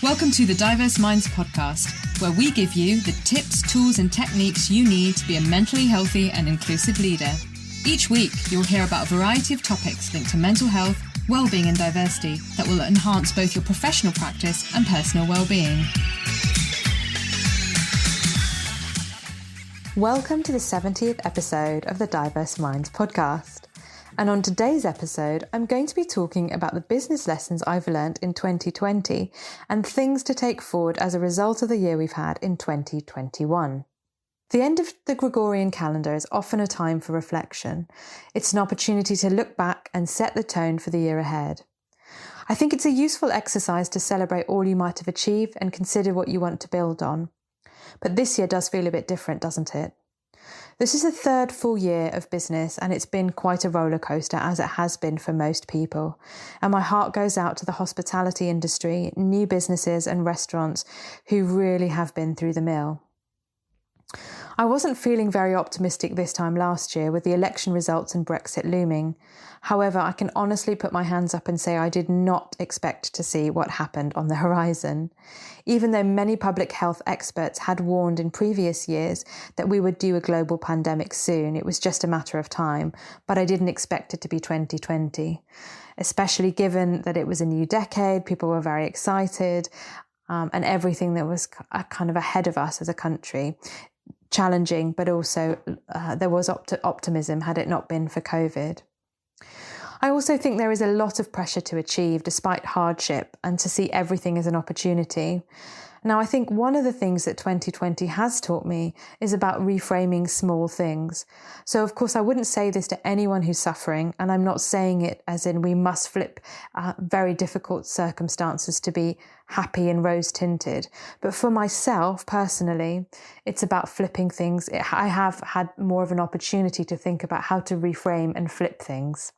Welcome to the Diverse Minds podcast, where we give you the tips, tools and techniques you need to be a mentally healthy and inclusive leader. Each week, you'll hear about a variety of topics linked to mental health, well-being and diversity that will enhance both your professional practice and personal well-being. Welcome to the 70th episode of the Diverse Minds podcast. And on today's episode, I'm going to be talking about the business lessons I've learned in 2020 and things to take forward as a result of the year we've had in 2021. The end of the Gregorian calendar is often a time for reflection. It's an opportunity to look back and set the tone for the year ahead. I think it's a useful exercise to celebrate all you might have achieved and consider what you want to build on. But this year does feel a bit different, doesn't it? This is the third full year of business and it's been quite a roller coaster, as it has been for most people. And my heart goes out to the hospitality industry, new businesses and restaurants who really have been through the mill. I wasn't feeling very optimistic this time last year with the election results and Brexit looming. However, I can honestly put my hands up and say I did not expect to see what happened on the horizon. Even though many public health experts had warned in previous years that we would do a global pandemic soon, it was just a matter of time, but I didn't expect it to be 2020. Especially given that it was a new decade, people were very excited, and everything that was kind of ahead of us as a country. Challenging, but also there was optimism had it not been for COVID. I also think there is a lot of pressure to achieve despite hardship and to see everything as an opportunity. Now, I think one of the things that 2020 has taught me is about reframing small things. So, of course, I wouldn't say this to anyone who's suffering, and I'm not saying it as in we must flip very difficult circumstances to be happy and rose-tinted. But for myself, personally, it's about flipping things. I have had more of an opportunity to think about how to reframe and flip things.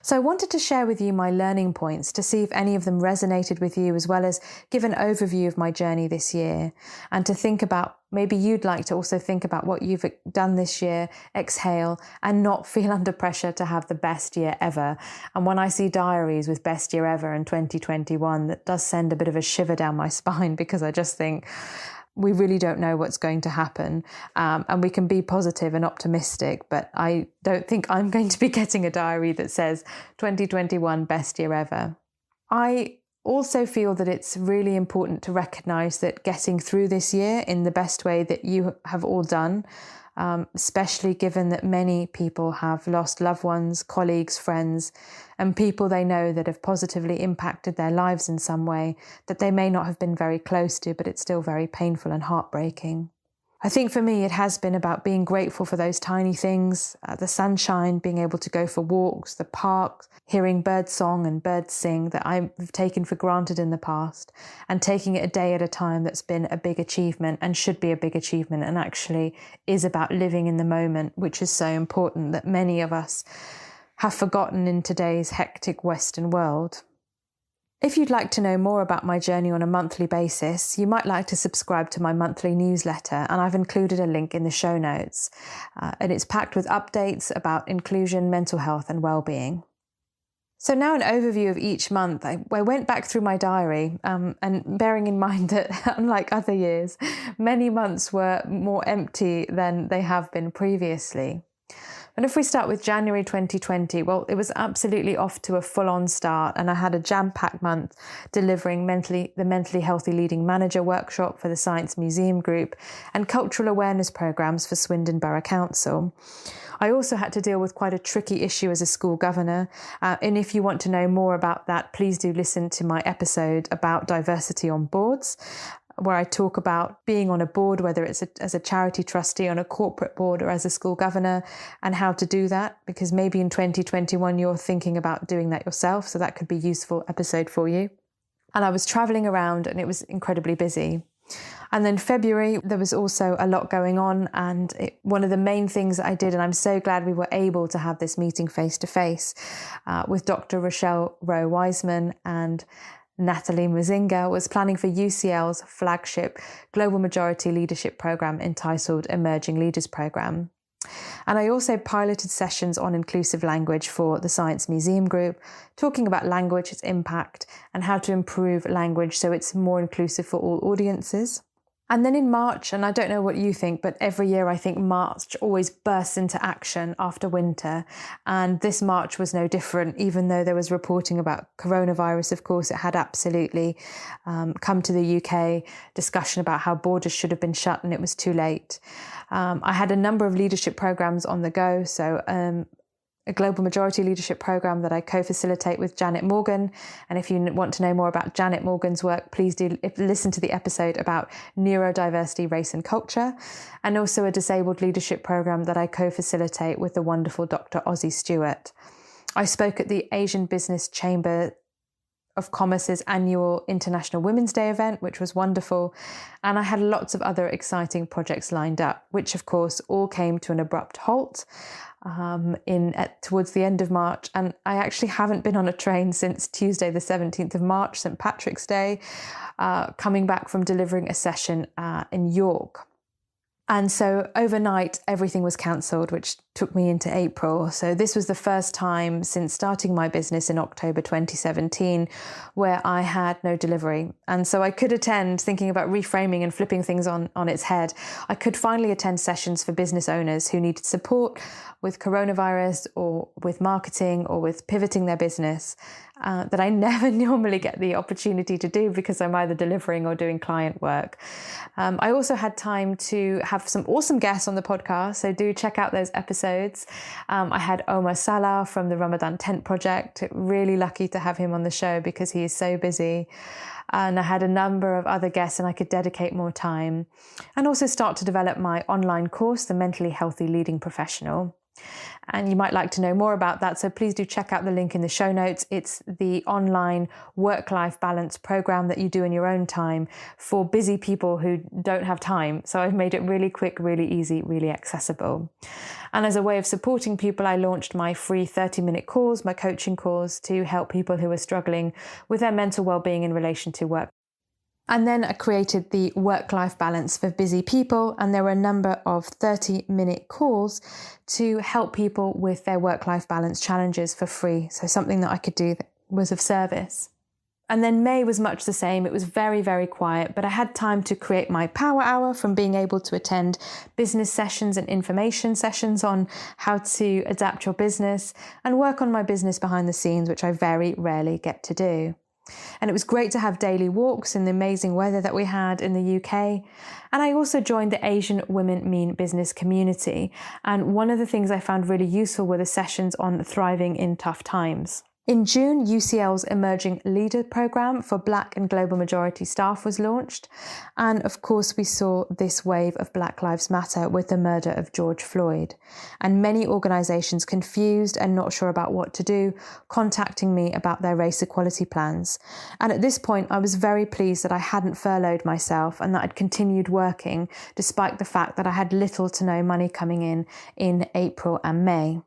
So I wanted to share with you my learning points to see if any of them resonated with you, as well as give an overview of my journey this year, and to think about, maybe you'd like to also think about what you've done this year, exhale and not feel under pressure to have the best year ever. And when I see diaries with best year ever in 2021, that does send a bit of a shiver down my spine, because I just think we really don't know what's going to happen, and we can be positive and optimistic, but I don't think I'm going to be getting a diary that says 2021 best year ever. I also feel that it's really important to recognise that getting through this year in the best way that you have all done, especially given that many people have lost loved ones, colleagues, friends, and people they know that have positively impacted their lives in some way that they may not have been very close to, but it's still very painful and heartbreaking. I think for me, it has been about being grateful for those tiny things, the sunshine, being able to go for walks, the park, hearing bird song and birds sing that I've taken for granted in the past, and taking it a day at a time. That's been a big achievement and should be a big achievement, and actually is about living in the moment, which is so important that many of us have forgotten in today's hectic Western world. If you'd like to know more about my journey on a monthly basis, you might like to subscribe to my monthly newsletter, and I've included a link in the show notes. And it's packed with updates about inclusion, mental health and well-being. So now an overview of each month. I went back through my diary, and bearing in mind that unlike other years, many months were more empty than they have been previously. And if we start with January 2020, well, it was absolutely off to a full-on start, and I had a jam-packed month delivering the Mentally Healthy Leading Manager workshop for the Science Museum Group and cultural awareness programmes for Swindon Borough Council. I also had to deal with quite a tricky issue as a school governor, and if you want to know more about that, please do listen to my episode about diversity on boards, where I talk about being on a board, whether it's as a charity trustee, on a corporate board or as a school governor, and how to do that, because maybe in 2021 you're thinking about doing that yourself, so that could be a useful episode for you. And I was travelling around and it was incredibly busy. And then February, there was also a lot going on, and one of the main things that I did, and I'm so glad we were able to have this meeting face-to-face with Dr. Rochelle Rowe-Wiseman and Natalie Muzinga, was planning for UCL's flagship Global Majority Leadership Programme entitled Emerging Leaders Programme. And I also piloted sessions on inclusive language for the Science Museum Group, talking about language, its impact, and how to improve language so it's more inclusive for all audiences. And then in March, and I don't know what you think, but every year I think March always bursts into action after winter. And this March was no different, even though there was reporting about coronavirus. Of course, it had absolutely come to the UK, discussion about how borders should have been shut and it was too late. I had a number of leadership programs on the go. So a global majority leadership program that I co-facilitate with Janet Morgan. And if you want to know more about Janet Morgan's work, please do listen to the episode about neurodiversity, race and culture. And also a disabled leadership program that I co-facilitate with the wonderful Dr. Ozzie Stewart. I spoke at the Asian Business Chamber of Commerce's annual International Women's Day event, which was wonderful. And I had lots of other exciting projects lined up, which of course all came to an abrupt halt towards the end of March. And I actually haven't been on a train since Tuesday, the 17th of March, St. Patrick's Day, coming back from delivering a session in York. And so overnight, everything was cancelled, which took me into April. So this was the first time since starting my business in October 2017 where I had no delivery. And so I could attend, thinking about reframing and flipping things on its head, I could finally attend sessions for business owners who needed support with coronavirus or with marketing or with pivoting their business that I never normally get the opportunity to do because I'm either delivering or doing client work. I also had time to have some awesome guests on the podcast, so do check out those episodes. I had Omar Salah from the Ramadan Tent Project. Really lucky to have him on the show because he is so busy. And I had a number of other guests and I could dedicate more time and also start to develop my online course, The Mentally Healthy Leading Professional. And you might like to know more about that, so please do check out the link in the show notes. It's the online work-life balance program that you do in your own time for busy people who don't have time. So I've made it really quick, really easy, really accessible. And as a way of supporting people, I launched my free 30-minute calls, my coaching calls, to help people who are struggling with their mental well-being in relation to work. And then I created the work-life balance for busy people. And there were a number of 30-minute calls to help people with their work-life balance challenges for free. So something that I could do that was of service. And then May was much the same. It was very, very quiet, but I had time to create my power hour from being able to attend business sessions and information sessions on how to adapt your business and work on my business behind the scenes, which I very rarely get to do. And it was great to have daily walks in the amazing weather that we had in the UK. And I also joined the Asian Women Mean Business community. And one of the things I found really useful were the sessions on thriving in tough times. In June, UCL's Emerging Leader Programme for Black and Global Majority staff was launched. And of course, we saw this wave of Black Lives Matter with the murder of George Floyd. And many organisations confused and not sure about what to do, contacting me about their race equality plans. And at this point, I was very pleased that I hadn't furloughed myself and that I'd continued working, despite the fact that I had little to no money coming in April and May.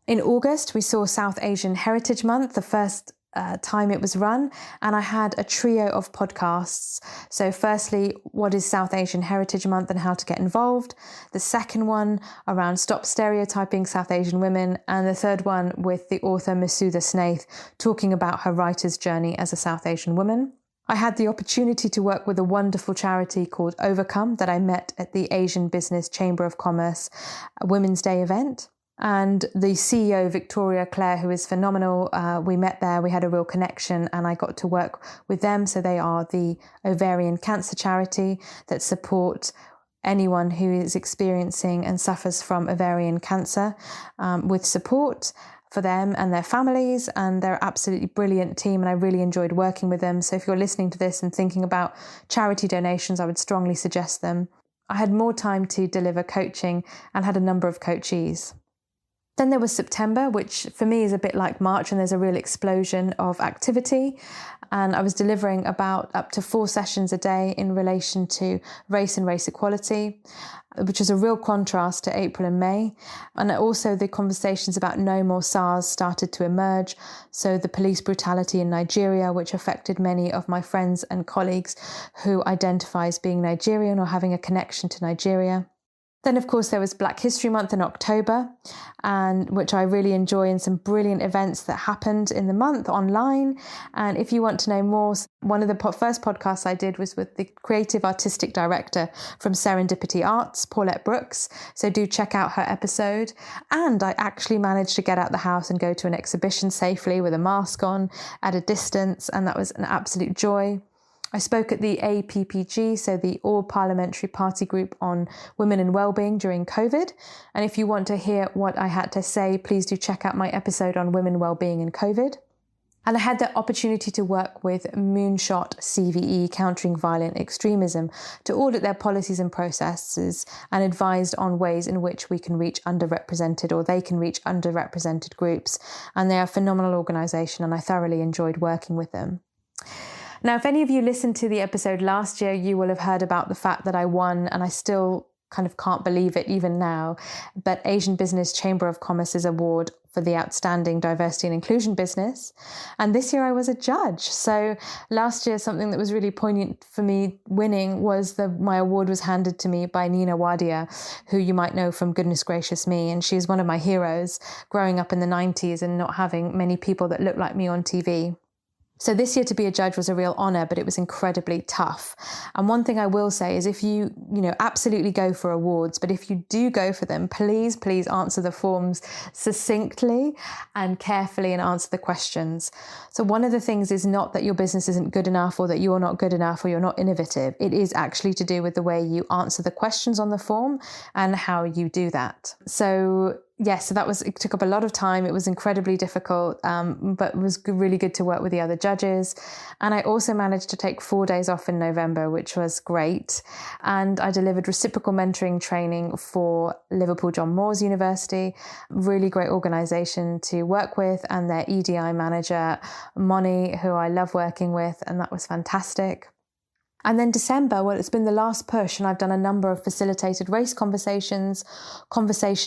In August, we saw South Asian Heritage Month, the first time it was run, and I had a trio of podcasts. So firstly, what is South Asian Heritage Month and how to get involved? The second one around stop stereotyping South Asian women, and the third one with the author Masuda Snaith talking about her writer's journey as a South Asian woman. I had the opportunity to work with a wonderful charity called Overcome that I met at the Asian Business Chamber of Commerce Women's Day event. And the CEO, Victoria Clare, who is phenomenal, we met there, we had a real connection, and I got to work with them. So they are the ovarian cancer charity that support anyone who is experiencing and suffers from ovarian cancer with support for them and their families. And they're an absolutely brilliant team, and I really enjoyed working with them. So if you're listening to this and thinking about charity donations, I would strongly suggest them. I had more time to deliver coaching and had a number of coachees. Then there was September, which for me is a bit like March, and there's a real explosion of activity. And I was delivering about up to 4 sessions a day in relation to race and race equality, which is a real contrast to April and May. And also the conversations about No More SARS started to emerge. So the police brutality in Nigeria, which affected many of my friends and colleagues who identify as being Nigerian or having a connection to Nigeria. Then, of course, there was Black History Month in October, and which I really enjoy, and some brilliant events that happened in the month online. And if you want to know more, one of the first podcasts I did was with the creative artistic director from Serendipity Arts, Paulette Brooks. So do check out her episode. And I actually managed to get out the house and go to an exhibition safely with a mask on at a distance, and that was an absolute joy. I spoke at the APPG, so the All Parliamentary Party Group on Women and Wellbeing during COVID. And if you want to hear what I had to say, please do check out my episode on women, wellbeing and COVID. And I had the opportunity to work with Moonshot CVE, Countering Violent Extremism, to audit their policies and processes and advised on ways in which we can reach underrepresented, or they can reach underrepresented groups. And they are a phenomenal organisation, and I thoroughly enjoyed working with them. Now, if any of you listened to the episode last year, you will have heard about the fact that I won, and I still kind of can't believe it even now, but Asian Business Chamber of Commerce's award for the Outstanding Diversity and Inclusion Business. And this year I was a judge. So last year, something that was really poignant for me winning was my award was handed to me by Nina Wadia, who you might know from Goodness Gracious Me. And she is one of my heroes growing up in the 90s and not having many people that look like me on TV. So this year to be a judge was a real honour, but it was incredibly tough. And one thing I will say is if you absolutely go for awards, but if you do go for them, please answer the forms succinctly and carefully and answer the questions. So one of the things is not that your business isn't good enough or that you're not good enough or you're not innovative. It is actually to do with the way you answer the questions on the form and how you do that. So yes, it took up a lot of time. It was incredibly difficult, but it was really good to work with the other judges. And I also managed to take 4 days off in November, which was great. And I delivered reciprocal mentoring training for Liverpool John Moores University, really great organisation to work with, and their EDI manager, Moni, who I love working with, and that was fantastic. And then December, well, it's been the last push, and I've done a number of facilitated race conversation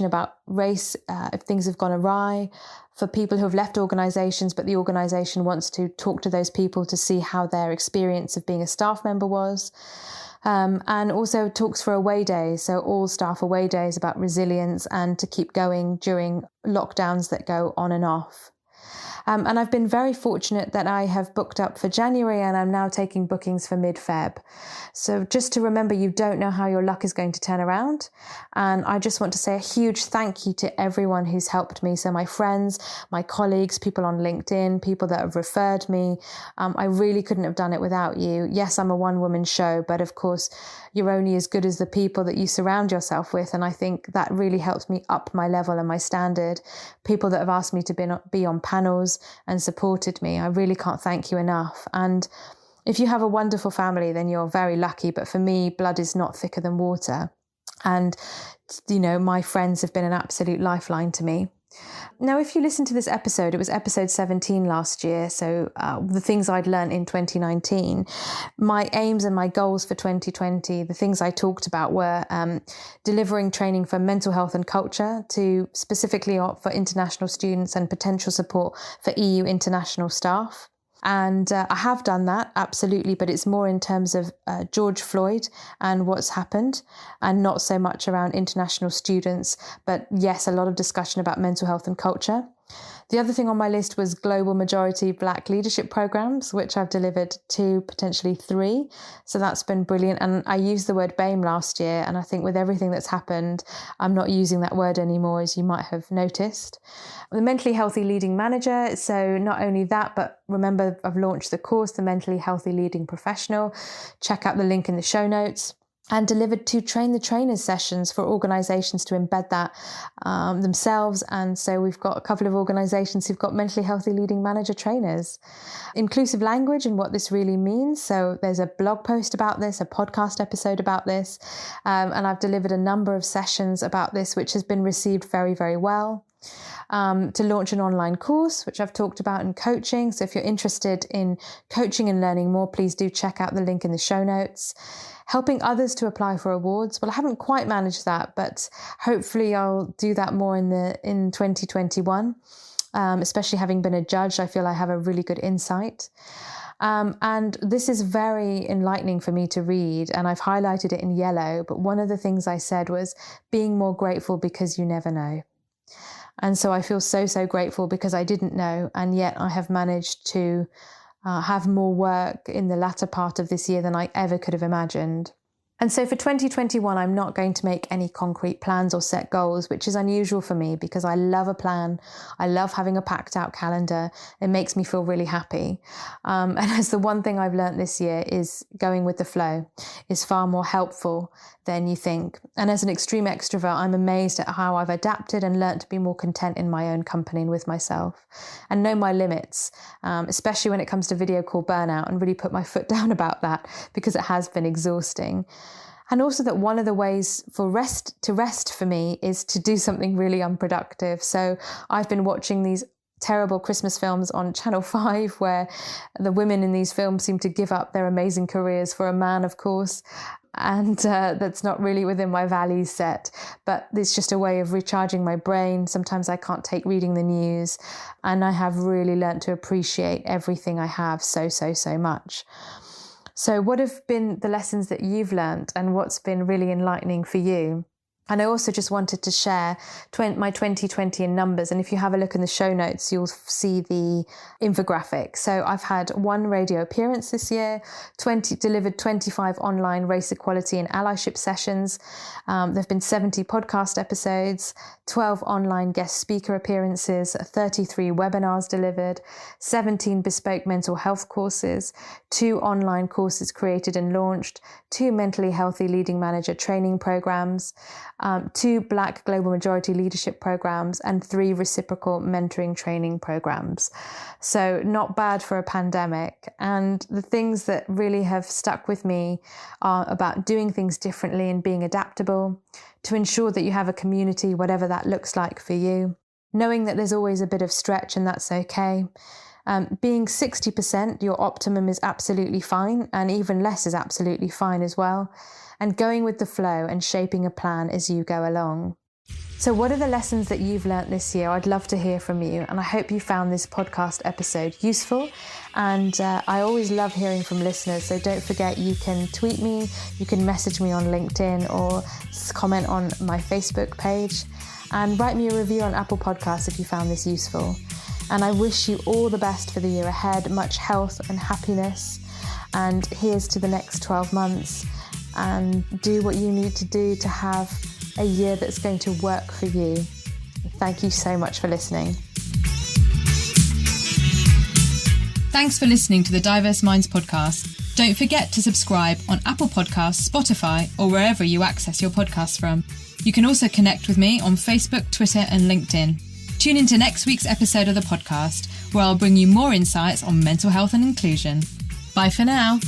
about race if things have gone awry, for people who have left organisations, but the organisation wants to talk to those people to see how their experience of being a staff member was. And also talks for away days, so all staff away days about resilience and to keep going during lockdowns that go on and off. And I've been very fortunate that I have booked up for January, and I'm now taking bookings for mid-Feb. So just to remember, you don't know how your luck is going to turn around. And I just want to say a huge thank you to everyone who's helped me. So my friends, my colleagues, people on LinkedIn, people that have referred me. I really couldn't have done it without you. Yes, I'm a one-woman show, but of course, you're only as good as the people that you surround yourself with. And I think that really helps me up my level and my standard. People that have asked me to be on panels and supported me. I really can't thank you enough. And if you have a wonderful family, then you're very lucky. But for me, blood is not thicker than water. And, my friends have been an absolute lifeline to me. Now, if you listen to this episode, it was episode 17 last year. So the things I'd learned in 2019, my aims and my goals for 2020, the things I talked about were delivering training for mental health and culture to specifically for international students and potential support for EU international staff. And I have done that, absolutely, but it's more in terms of George Floyd and what's happened, and not so much around international students, but yes, a lot of discussion about mental health and culture. The other thing on my list was global majority Black leadership programs, which I've delivered 2, potentially 3. So that's been brilliant. And I used the word BAME last year. And I think with everything that's happened, I'm not using that word anymore, as you might have noticed. The Mentally Healthy Leading Manager. So not only that, but remember, I've launched the course, The Mentally Healthy Leading Professional. Check out the link in the show notes. And delivered 2 train the trainers sessions for organisations to embed that themselves. And so we've got a couple of organisations who've got mentally healthy leading manager trainers. Inclusive language and what this really means. So there's a blog post about this, a podcast episode about this. And I've delivered a number of sessions about this, which has been received very, very well. To launch an online course, which I've talked about in coaching. So if you're interested in coaching and learning more, please do check out the link in the show notes. Helping others to apply for awards. Well, I haven't quite managed that, but hopefully I'll do that more in 2021. Especially having been a judge, I feel I have a really good insight. And this is very enlightening for me to read, and I've highlighted it in yellow. But one of the things I said was being more grateful because you never know. And so I feel so grateful because I didn't know, and yet I have managed to have more work in the latter part of this year than I ever could have imagined. And so for 2021, I'm not going to make any concrete plans or set goals, which is unusual for me because I love a plan. I love having a packed out calendar. It makes me feel really happy. And as the one thing I've learned this year is going with the flow is far more helpful than you think. And as an extreme extrovert, I'm amazed at how I've adapted and learned to be more content in my own company and with myself and know my limits, especially when it comes to video call burnout, and really put my foot down about that because it has been exhausting. And also that one of the ways for rest for me is to do something really unproductive. So I've been watching these terrible Christmas films on Channel 5 where the women in these films seem to give up their amazing careers for a man, of course. And that's not really within my value set, but it's just a way of recharging my brain. Sometimes I can't take reading the news, and I have really learned to appreciate everything I have so much. So what have been the lessons that you've learned, and what's been really enlightening for you? And I also just wanted to share my 2020 in numbers. And if you have a look in the show notes, you'll see the infographic. So I've had 1 radio appearance this year, delivered 25 online race equality and allyship sessions. There have been 70 podcast episodes, 12 online guest speaker appearances, 33 webinars delivered, 17 bespoke mental health courses, 2 online courses created and launched, 2 mentally healthy leading manager training programs, 2 Black Global Majority leadership programs, and 3 reciprocal mentoring training programs. So not bad for a pandemic. And the things that really have stuck with me are about doing things differently and being adaptable, to ensure that you have a community, whatever that looks like for you, knowing that there's always a bit of stretch and that's okay. Being 60%, your optimum is absolutely fine, and even less is absolutely fine as well. And going with the flow and shaping a plan as you go along. So what are the lessons that you've learnt this year? I'd love to hear from you, and I hope you found this podcast episode useful. And I always love hearing from listeners, so don't forget you can tweet me, you can message me on LinkedIn, or comment on my Facebook page, and write me a review on Apple Podcasts if you found this useful. And I wish you all the best for the year ahead, much health and happiness, and here's to the next 12 months. And do what you need to do to have a year that's going to work for you. Thank you so much for listening. Thanks for listening to the Diverse Minds podcast. Don't forget to subscribe on Apple Podcasts, Spotify, or wherever you access your podcasts from. You can also connect with me on Facebook, Twitter, and LinkedIn. Tune into next week's episode of the podcast, where I'll bring you more insights on mental health and inclusion. Bye for now.